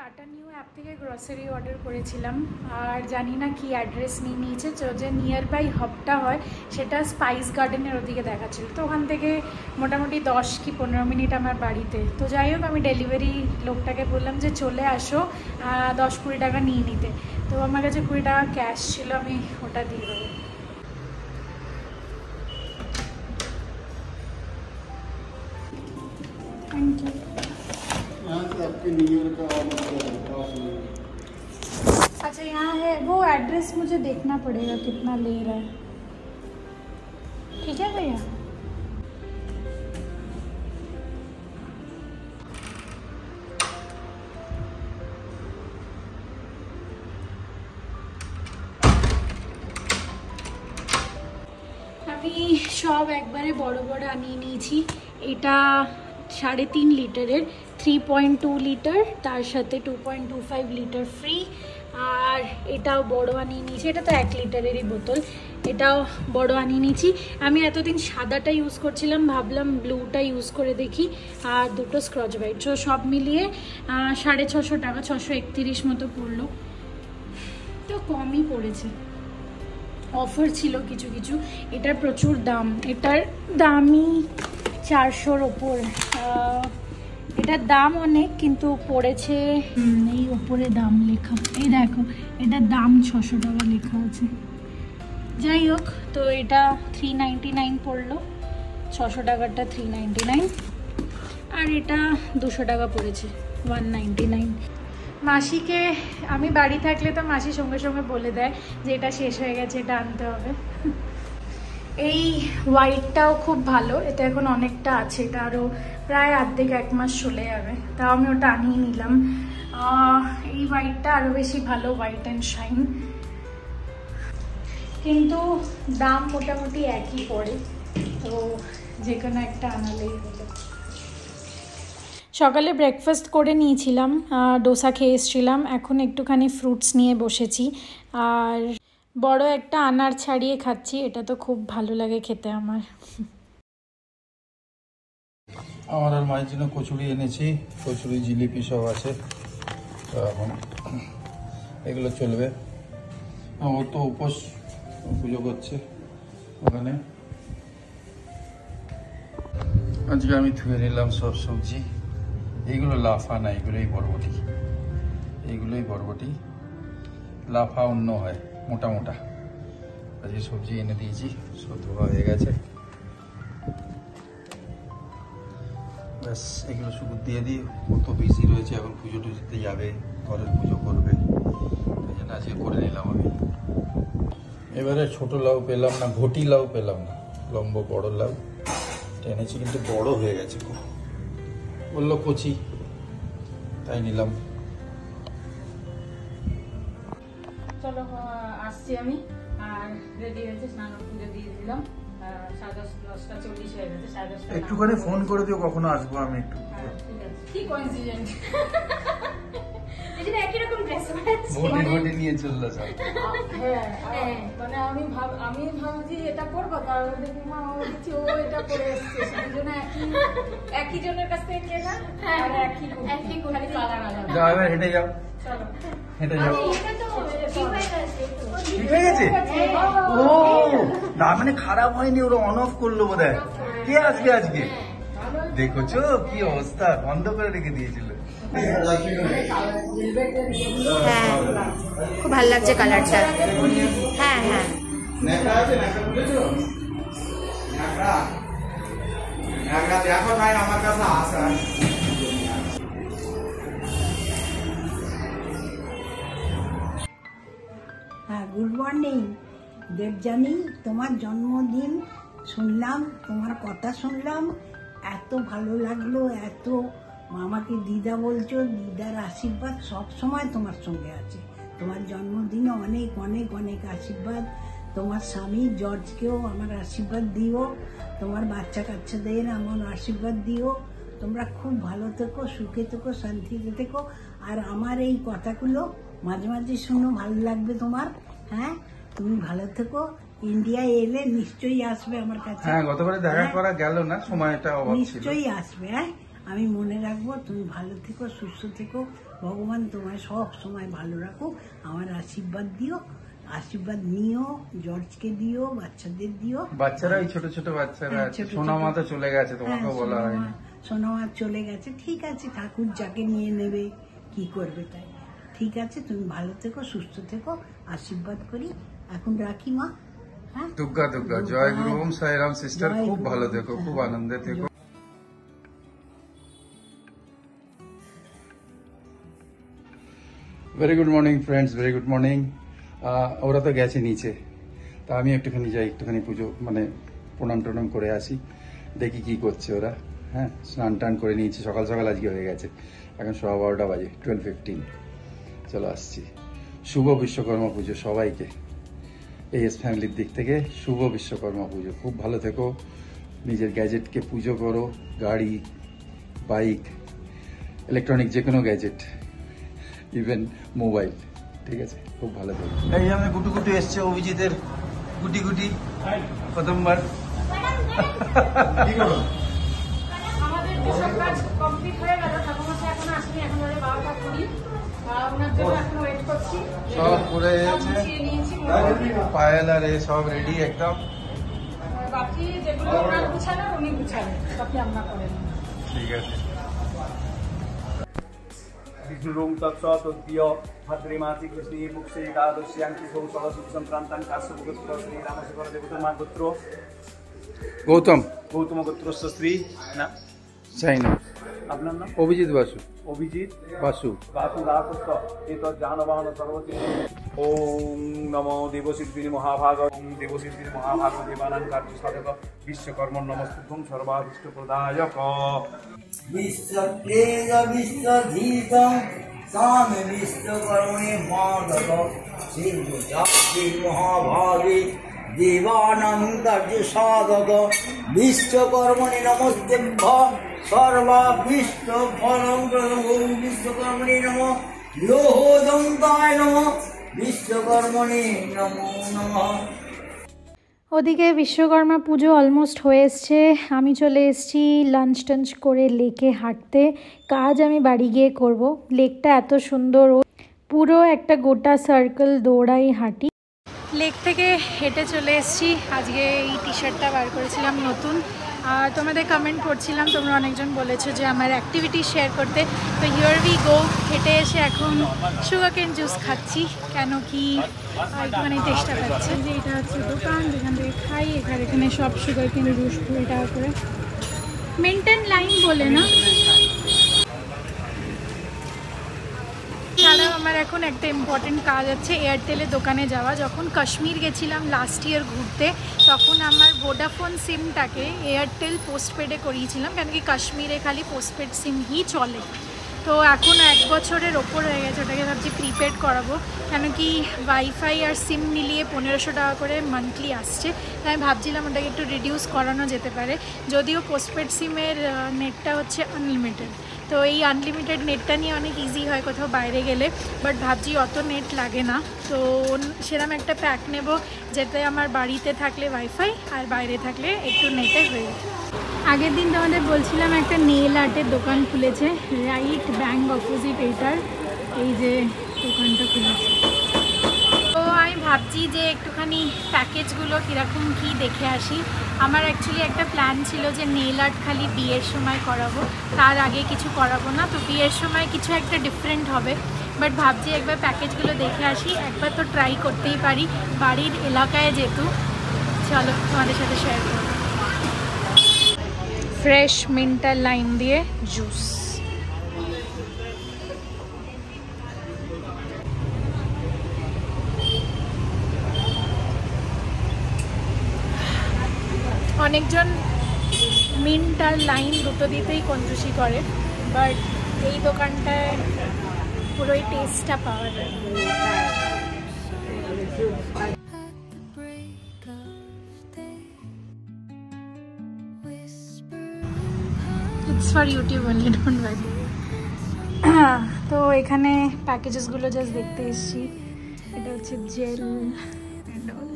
Tata new app থেকে grocery order করেছিলাম আর জানি না কি অ্যাড্রেস নিয়ে নিয়েছে, যে নিয়ার বাই হবটা হয় সেটা স্পাইস গার্ডেনের ওদিকে দেখাচ্ছিল। তো ওখান থেকে মোটামুটি 10 কি 15 মিনিট আমার বাড়িতে। তো যাই হোক, আমি ডেলিভারি লোকটাকে বললাম যে চলে আসো 10-20 টাকা নিয়ে নিতে। তো আমার কাছে 20 টাকা ক্যাশ ছিল, আমি ওটা দিয়ে দেবো। Thank you. अच्छा यहाँ है वो एड्रेस, मुझे देखना पड़ेगा कितना ले रहा है। ठीक है भैया। আমি সব একবারে বড় বড় আনিয়ে নিয়েছি। এটা 3.5 লিটারের 3.2 লিটার, তার সাথে 2.25 লিটার ফ্রি। আর এটাও বড় আনিয়ে নিয়েছি, এটা তো 1 লিটারেরই বোতল, এটাও বড় আনিয়ে নিয়েছি। আমি এতদিন সাদাটা ইউজ করছিলাম, ভাবলাম ব্লুটা ইউজ করে দেখি। আর দুটো স্ক্রচ ব্রাইট, তো সব মিলিয়ে 650 টাকা, 631 মতো পড়লো। তো কমই পড়েছে, অফার ছিল কিছু কিছু। এটার প্রচুর দাম, এটার দামই 400-র ওপর। এটার দাম অনেক, কিন্তু পড়েছে এই ওপরে দাম লেখা, এই দেখো এটার দাম 600 টাকা লেখা আছে। যাই হোক, তো এটা 399 পড়লো, 600 টাকারটা 399, আর এটা 200 টাকা পড়েছে 199। মাসিকে আমি বাড়ি থাকলে তো মাসি সঙ্গে সঙ্গে বলে দেয় যে এটা শেষ হয়ে গেছে, এটা আনতে হবে। এই হোয়াইটটাও খুব ভালো, এটা এখন অনেকটা আছে, এটা আরও প্রায় অর্ধেক 1 মাস চলে যাবে, তাও আমি ওটা আনিয়ে নিলাম। এই হোয়াইটটা আরও বেশি ভালো, হোয়াইট অ্যান্ড শাইন, কিন্তু দাম মোটামুটি একই পড়ে, তো যে কোনো একটা আনালেই হলো। সকালে ব্রেকফাস্ট করে নিয়েছিলাম, ডোসা খেয়ে এসেছিলাম, এখন একটুখানি ফ্রুটস নিয়ে বসেছি। আর বড় একটা আনার ছাড়িয়ে খাচ্ছি, এটা তো খুব ভালো লাগে খেতে আমার। আমার আর মায়ের জন্য কচুরি এনেছি, কচুরি জিলিপি সব আছে, তো এখন এগুলো চলবে। ও তো উপোস পুজো করছে ওখানে। আজকে আমি ধুয়ে নিলাম সব সবজি, এইগুলো লাফা না, এগুলোই বরবটি, এইগুলোই বরবটি, লাফা অন্য হয় মোটা মোটা। আজকে সবজি এনে দিয়েছি, সব ধোয়া হয়ে গেছে, ব্যাস এগুলো শুধু দিয়ে দিই। কত বিজি রয়েছে, এখন পুজো টুজোতে যাবে, ঘরের পুজো করবে, এই জন্য আজকে করে নিলাম আমি। এবারে ছোট লাউ পেলাম না, ঘটি লাউ পেলাম না, লম্বা বড় লাউ এনেছি, কিন্তু বড় হয়ে গেছে খুব, বললো কচি, তাই নিলাম। চলো আসছি আমি, আর রেডি হয়েছে, স্নান পুজো দিয়ে দিলাম, 10:40 হয়ে গেছে, 10:30। একটুখানি ফোন করে দিও কখনো আসবো আমি একটু। ঠিক আছে, কি কোইন্সিডেন্ট, একই রকম ড্রেস ঘটি নিয়ে চললো সব। হ্যাঁ, মানে আমি ভাবছি এটা করবো, তারপর দেখি মা বলছি ও এটা করে এসছে, সেই জন্য একই জনের কাছ থেকে কেনা, আর একই খালি কালার আলাদা। যাও এবার হেঁটে যাও, চলো হেঁটে যাও। ঠিক হয়ে গেছে। ও না, মানে খারাপ হয়নি, ওরা অন অফ করলো বোধহয়। কে আসবে আজকে দেখোছো কি অবস্থা, বন্ধ করে রেখে দিয়েছিল। হ্যাঁ, খুব ভালো লাগছে কালারটা। হ্যাঁ হ্যাঁ, আমার কাছে আসা। হ্যাঁ, গুড মর্নিং দেবযানী, তোমার জন্মদিন শুনলাম, তোমার কথা শুনলাম, এত ভালো লাগলো, এত আমাকে দিদা বলছো, দিদার আশীর্বাদ সব সময় তোমার সঙ্গে আছে। তোমার জন্মদিনে অনেক অনেক অনেক আশীর্বাদ। তোমার স্বামী জর্জকেও আমার আশীর্বাদ দিও, তোমার বাচ্চা কাচ্চাদের আমার আশীর্বাদ দিও। তোমরা খুব ভালো থেকো, সুখে থেকো, শান্তিতে থেকো। আর আমার এই কথাগুলো মাঝে মাঝে শুনো, ভালো লাগবে তোমার। হ্যাঁ, তুমি ভালো থেকো। ইন্ডিয়া এলে নিশ্চয়ই আসবে আমার কাছে। হ্যাঁ, গতবারে দেখা করা গেল না, সময়টা অভাব ছিল। নিশ্চয়ই আসবে। হ্যাঁ, আমি মনে রাখবো। তুমি ভালো থেকো, সুস্থ থেকো, ভগবান তোমায় সব সময় ভালো রাখো। আমার আশীর্বাদ দিও, আশীর্বাদ নিও, জর্জকে দিও, বাচ্চাদের দিও। বাচ্চারা ওই ছোট ছোট বাচ্চারা সোনামা তো চলে গেছে, তোমাকেও বলা হয়নি। সোনামা চলে গেছে, ঠিক আছে, ঠাকুর যাকে নিয়ে নেবে, কি করবে তাই। ঠিক আছে, তুমি ভালো থেকো, সুস্থ থেকো, আশীর্বাদ করি। এখন রাখি মা। হ্যাঁ, দুর্গা দুর্গা, জয় গুরু, ওম সাইরাম সিস্টার, খুব ভালো থেকো, খুব আনন্দে থেকো। Very good morning friends, very good morning. ওরা তো গেছে নিচে, তা আমি একটুখানি যাই, একটুখানি পুজো মানে প্রণাম টনাম করে আসি, দেখি কি করছে ওরা। হ্যাঁ, স্নান টান করে নিয়েছি, সকাল সকাল আজকে হয়ে গেছে, এখন 12:15 বাজে, 12:15। চলো আসছি। শুভ বিশ্বকর্মা পুজো সবাইকে, এএস ফ্যামিলির দিক থেকে শুভ বিশ্বকর্মা পুজো। খুব ভালো থেকো, নিজের গ্যাজেটকে পুজো করো, গাড়ি, বাইক, ইলেকট্রনিক যে কোনো গ্যাজেট, ইভেন মোবাইল, ঠিক আছে, খুব ভালো থেকো। এই আমাদের গুটু গুটু এসছে, অভিজিতের গুটি গুটি প্রথমবার। কি করো? আমাদের যেসব কাজ কমপ্লিট হয়ে গেল, ঠাকুরমশাই এখনো আসেনি, এখন ওদের 12টা 20, ওনার জন্য এখন ওয়েট করছি। সব পুরে গেছে, গুছিয়ে নিয়েছি, পায়েল আর এ সব রেডি একদম। বাকি যেগুলো ওনার গুছানো উনি গুছাবেন, বাকি আমরা করে নেব। ঠিক আছে। विष्णुरूं तत्सतोद्य भद्रेमासि कृष्णे मुक्षे एकादश्यां शिशौ षोडशं संक्रान्तां काश्यपगोत्र श्रीरामशेखर देवतर्मागोत्र গৌতম गोत्रस्य श्री ना চাই না, আপনার নাম অভিজিৎ বাসু, অভিজিৎ বাসু। বাসুদাসস্ত এতৎ যানবাহন সর্বচিৎ। ওম নমো দেবশিল্পিনী মহাভাগ, ওম দেবশিল্পিনী মহাভাগ দেবানাং কার্য সাধক বিশ্বকর্ম নমস্তুভ্যং সর্বাভীষ্ট প্রদায়ক। বিশ্বপ্রেজ বিশ্বধীতং সামে বিশ্বকর্মণে মাদক শ্রী মহাভাগে দেবানাং কার্য সাধক বিশ্বকর্মণে নমস্তুভ্যং সর্বাভীষ্ট ফলং প্রদং। বিশ্বকর্মণে নমঃ। লোহদন্তায় নমঃ। বিশ্বকর্মণে নমো নমঃ। ওদিকে বিশ্বকর্মা পুজো অলমোস্ট হয়ে এসছে, আমি চলে এসেছি লাঞ্চ টাঞ্চ করে লেকে হাঁটতে। কাজ আমি বাড়ি গিয়ে করব। লেকটা এত সুন্দর, পুরো একটা গোটা সার্কেল দৌড়াই হাঁটি। লেক থেকে হেঁটে চলে এসেছি। আজকে এই টি শার্টটা বার করেছিলাম নতুন, আর তোমাদের কমেন্ট করছিলাম, তোমরা অনেকজন বলেছো যে আমার অ্যাক্টিভিটি শেয়ার করতে। তো হিয়ার উই গো। হেঁটে এসে এখন সুগারকেন জুস খাচ্ছি, কেন কি একটুখানি চেষ্টা পাচ্ছি। যে এটা হচ্ছে দোকান, যেখান থেকে খাই। এখানে সব সুগারকেন জুস 20 টাকা করে। মেনটেন লাইন বলে না। ছাড়াও আমার এখন একটা ইম্পর্টেন্ট কাজ আছে, এয়ারটেলের দোকানে যাওয়া। যখন কাশ্মীর গেছিলাম লাস্ট ইয়ার ঘুরতে, তখন আমার ভোডাফোন সিমটাকে এয়ারটেল পোস্টপেডে করিয়েছিলাম, কেন কি কাশ্মীরে খালি পোস্টপেড সিমই চলে। তো এখন 1 বছরের ওপর হয়ে গেছে, ওটাকে ভাবছি প্রিপেড করাবো, কেন কি ওয়াইফাই আর সিম মিলিয়ে 1500 টাকা করে মান্থলি আসছে। তাই আমি ভাবছিলাম ওটাকে একটু রিডিউস করানো যেতে পারে। যদিও পোস্টপেড সিমের নেটটা হচ্ছে আনলিমিটেড, তো এই আনলিমিটেড নেটটা নিয়ে অনেক ইজি হয় কোথাও বাইরে গেলে, বাট ভাবছি অত নেট লাগে না। তো সেরকম একটা প্যাক নেব, যেতে আমার বাড়িতে থাকলে ওয়াইফাই আর বাইরে থাকলে একটু নেটে হয়ে যায়। আগের দিন তোমাদের বলছিলাম একটা নেল আর্টের দোকান খুলেছে রাইট ব্যাংক অপোজিট, এইটার এই যে দোকানটা খুলেছে। তো আমি ভাবছি যে একটুখানি প্যাকেজগুলো কীরকম কী দেখে আসি। আমার অ্যাকচুয়ালি একটা প্ল্যান ছিল যে নেল আর্ট খালি বিয়ের সময় করাবো, তার আগে কিছু করাবো না। তো বিয়ের সময় কিছু একটা ডিফারেন্ট হবে, বাট ভাবছি একবার প্যাকেজগুলো দেখে আসি, একবার তো ট্রাই করতেই পারি বাড়ির এলাকায় যেহেতু। চলো তোমাদের সাথে শেয়ার করবো। ফ্রেশ মিন্টার লাইম দিয়ে জুস। অনেকজন মিন্ট আর লাইম দুটো দিতেই কঞ্জুসি করে, বাট এই দোকানটায় পুরোই টেস্টটা পাওয়া যায়। It's for YouTube only, don't worry. তো এখানে প্যাকেজেসগুলো জাস্ট দেখতে এসেছি। এটা হচ্ছে জেল অ্যান্ড অল।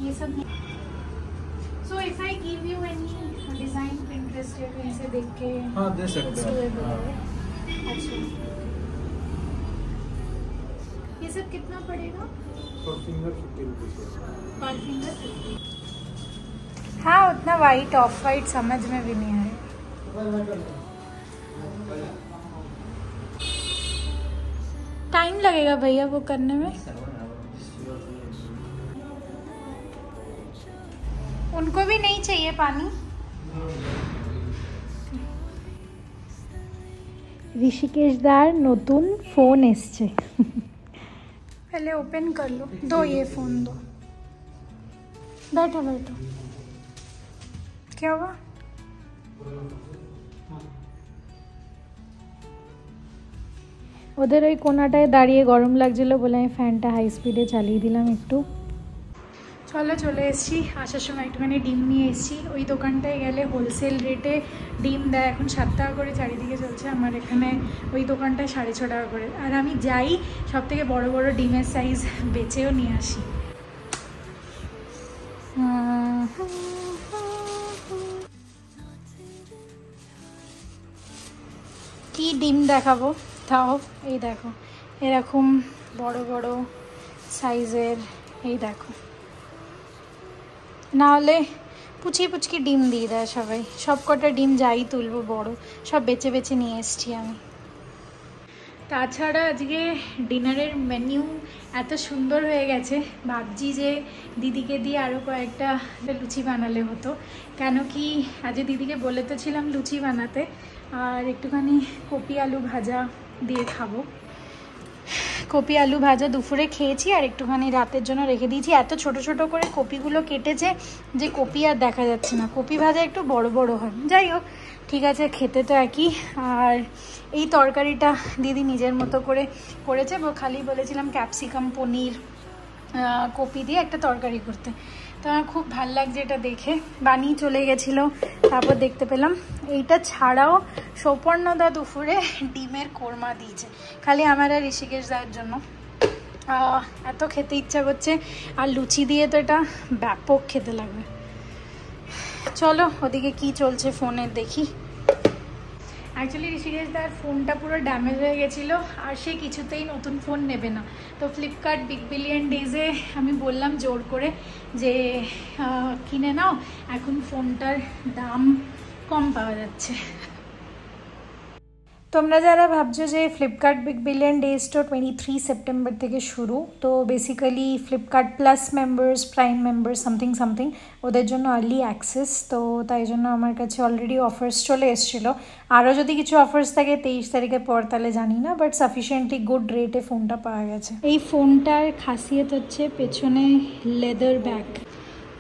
ये सब नहीं। So if I give you any design Pinterest है कहीं से देख के हाँ दे सकते हैं। अच्छा ये सब कितना पड़ेगा? पर फिंगर 50 रुपीज। पर फिंगर 50। हाँ उतना वाइट ऑफ वाइट समझ में भी नहीं आया। टाइम लगेगा भैया वो करने में? उनको भी नहीं चाहिए पानी? ऋषिकेश दार नतून फोन एसছে। पहले ओपन कर लो। दो ये फोन दो। बैठो बैठो। क्या हुआ? ওদের ওই কোনাটায় দাঁড়িয়ে গরম লাগছিল বলে আমি ফ্যানটা হাই স্পিডে চালিয়ে দিলাম একটু। চলো চলে এসেছি। আসার সময় একটুখানি ডিম নিয়ে এসেছি। ওই দোকানটায় গেলে হোলসেল রেটে ডিম দেয়, এখন 7 টাকা করে চারিদিকে চলছে। আমার এখানে ওই দোকানটায় 6.5 টাকা করে। আর আমি যাই সব থেকে বড় বড় ডিমের সাইজ বেচেও নিয়ে আসি। কি ডিম দেখাবো তাও, এই দেখো এরকম বড় বড় সাইজের, এই দেখো। না হলে পুচকি পুচকি ডিম দিয়ে দেয় সবাই। সব কটা ডিম যাই তুলবো বড়, সব বেছে বেছে নিয়ে এসছি আমি। তাছাড়া আজকে ডিনারের মেনিউ এত সুন্দর হয়ে গেছে, ভাবছি যে দিদিকে দিয়ে আরও কয়েকটা লুচি বানালে হতো। কেন কি আজকে দিদিকে বলে তো ছিলাম লুচি বানাতে, আর একটুখানি কপি আলু ভাজা দিয়ে খাবো। কপি আলু ভাজা দুপুরে খেয়েছি আর একটুখানি রাতের জন্য রেখে দিয়েছি। এত ছোট ছোট করে কপিগুলো কেটেছে যে কপি আর দেখা যাচ্ছে না। কপি ভাজা একটু বড় বড় হয়। যাই হোক ঠিক আছে, খেতে তো একই। আর এই তরকারিটা দিদি নিজের মতো করে করেছে। খালি বলেছিলাম ক্যাপসিকাম পনির কপি দিয়ে একটা তরকারি করতে, তো আমার খুব ভাল লাগছে এটা দেখে। বানিয়ে চলে গেছিলো, তারপর দেখতে পেলাম এইটা ছাড়াও সৌপর্ণদা দুপুরে ডিমের কোরমা দিয়েছে, খালি আমার আর ঋষিকেশ দায়ের জন্য। এত খেতে ইচ্ছা করছে, আর লুচি দিয়ে তো এটা ব্যাপক খেতে লাগবে। চলো ওদিকে কি চলছে ফোনে দেখি। অ্যাকচুয়ালি ঋষিকেশ দার ফোনটা পুরো ড্যামেজ হয়ে গেছিলো, আর সে কিছুতেই নতুন ফোন নেবে না। তো ফ্লিপকার্ট বিগ বিলিয়ন ডেজে আমি বললাম জোর করে যে কিনে নাও, এখন ফোনটার দাম কম পাওয়া যাচ্ছে। তোমরা যারা ভাবছো যে ফ্লিপকার্ট বিগ বিলিয়ন ডেজটা 23 সেপ্টেম্বর থেকে শুরু, তো basically Flipkart plus members, prime members something ওদের জন্য আর্লি অ্যাক্সেস। তো তাই জন্য আমার কাছে অলরেডি অফার্স চলে এসেছিলো। আরও যদি কিছু অফার্স থাকে 23 তারিখের পর তাহলে জানি না, বাট সাফিসিয়েন্টলি গুড রেটে ফোনটা পাওয়া গেছে। এই ফোনটার খাসিয়ত হচ্ছে পেছনে leather bag.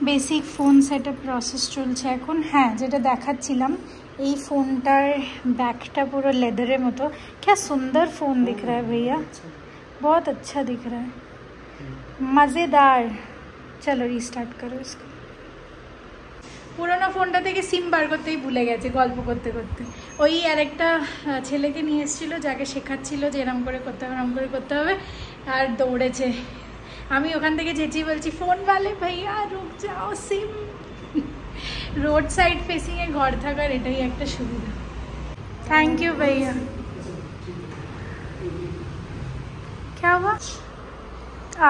Basic phone setup process চলছে এখন। হ্যাঁ, যেটা দেখাচ্ছিলাম এই फोनटार बैकटा पूरा लेदर मतो। क्या सुंदर फ़ोन दिख रहा है भैया, बहुत अच्छा दिख रहा है, मज़ेदार। चलो रिस्टार्ट करो इसको। পুরোনো ফোনটা থেকে সিম বার করতেই ভুলে গেছে গল্প করতে করতে। ওই আরেকটা ছেলেকে নিয়ে এসেছিলো, যাকে শেখাচ্ছিল যে এরম করে করতে হবে, এরম করে করতে হবে, আর দৌড়েছে। আমি ওখান থেকে চেঁচিয়ে বলছি ফোন वाले भैया रुक जाओ, सिम। रोड साइड फेसिंग घर थाकार एटाई एक सुविधा। थैंक यू भैया। क्या हुआ?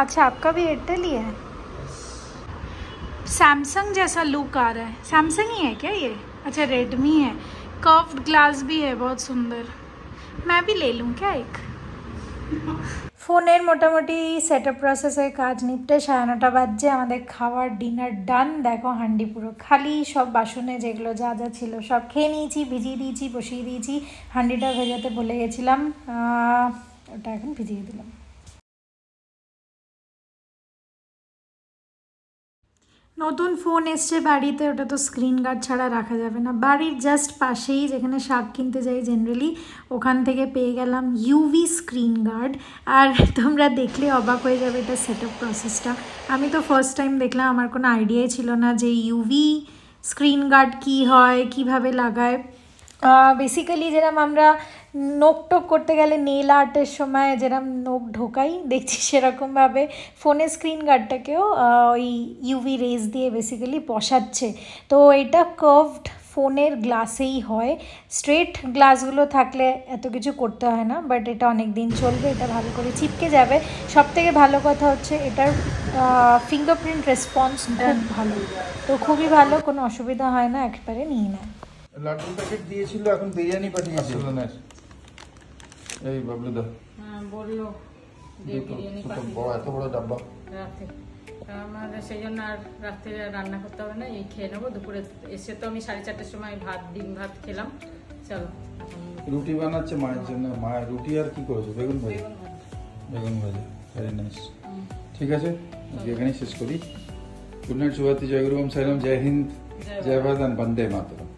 अच्छा आपका भी एयरटेल ही है। सैमसंग जैसा लुक आ रहा है। सैमसंग ही है क्या ये? अच्छा रेडमी है। कर्व्ड ग्लास भी है, बहुत सुंदर। मैं भी ले लूँ क्या एक? ফোনের মোটামুটি সেটআপ প্রসেসের কাজ নিপটে 9:30 বাজছে। আমাদের খাওয়ার ডিনার ডান। দেখো হান্ডি পুরো খালি, সব বাসনে যেগুলো যা যা ছিল সব খেয়ে নিয়েছি, ভিজিয়ে দিয়েছি, বসিয়ে দিয়েছি। হান্ডিটা ভেজাতে ভুলে গেছিলাম, ওটা এখন ভিজিয়ে দিলাম। নতুন ফোন এসছে বাড়িতে, ওটা তো স্ক্রিন গার্ড ছাড়া রাখা যাবে না। বাড়ির জাস্ট পাশেই যেখানে শাক কিনতে যাই জেনারেলি, ওখান থেকে পেয়ে গেলাম ইউভি স্ক্রিন গার্ড। আর তোমরা দেখলে অবাক হয়ে যাবে এটা সেটআপ প্রসেসটা। আমি তো ফার্স্ট টাইম দেখলাম, আমার কোনো আইডিয়াই ছিল না যে ইউভি স্ক্রিন গার্ড কী হয়, কিভাবে লাগায়। বেসিক্যালি যেরকম আমরা নোক টোক করতে গেলে নেল আর্টের সময় যেরকম নোক ঢোকাই দেখছি, সেরকমভাবে ফোনের স্ক্রিন গার্ডটাকেও ওই ইউভি রেজ দিয়ে বেসিক্যালি পশাচ্ছে। তো এটা কার্ভড ফোনের গ্লাসেই হয়, স্ট্রেট গ্লাসগুলো থাকলে এত কিছু করতে হয় না, বাট এটা অনেক দিন চলবে, এটা ভালো করে চিপকে যাবে। সবথেকে ভালো কথা হচ্ছে এটার ফিঙ্গারপ্রিন্ট রেসপন্স খুব ভালো, তো খুবই ভালো, কোনো অসুবিধা হয় না, একবারে নিয়ে নেয়। লাড্ডু প্যাকেট দিয়েছিল, এখন বিরিয়ানি পাঠিয়েছিল না এই বাবলুদা? হ্যাঁ বললো যে বিরিয়ানি এত বড় ডাব্বা রাতে, আমার সেই জন্য আর রাত্রে রান্না করতে হবে না, এই খেয়ে নেবো। দুপুরে এসে তো আমি 4:30টার সময় ডিম ভাত খেলাম। চলো রুটি বানাচ্ছে মায়ের জন্য। মায়ের রুটি আর কি করেছো? বেগুন ভাজা। বেগুন ভাজা, ভেরি নাইস। ঠিক আছে, এখানেই শেষ করি। গুড নাইট, শুভরাত্রি, জয় গুরু, ওম সাইরাম, জয় হিন্দ, জয় ভারত, বন্দে মাতরম।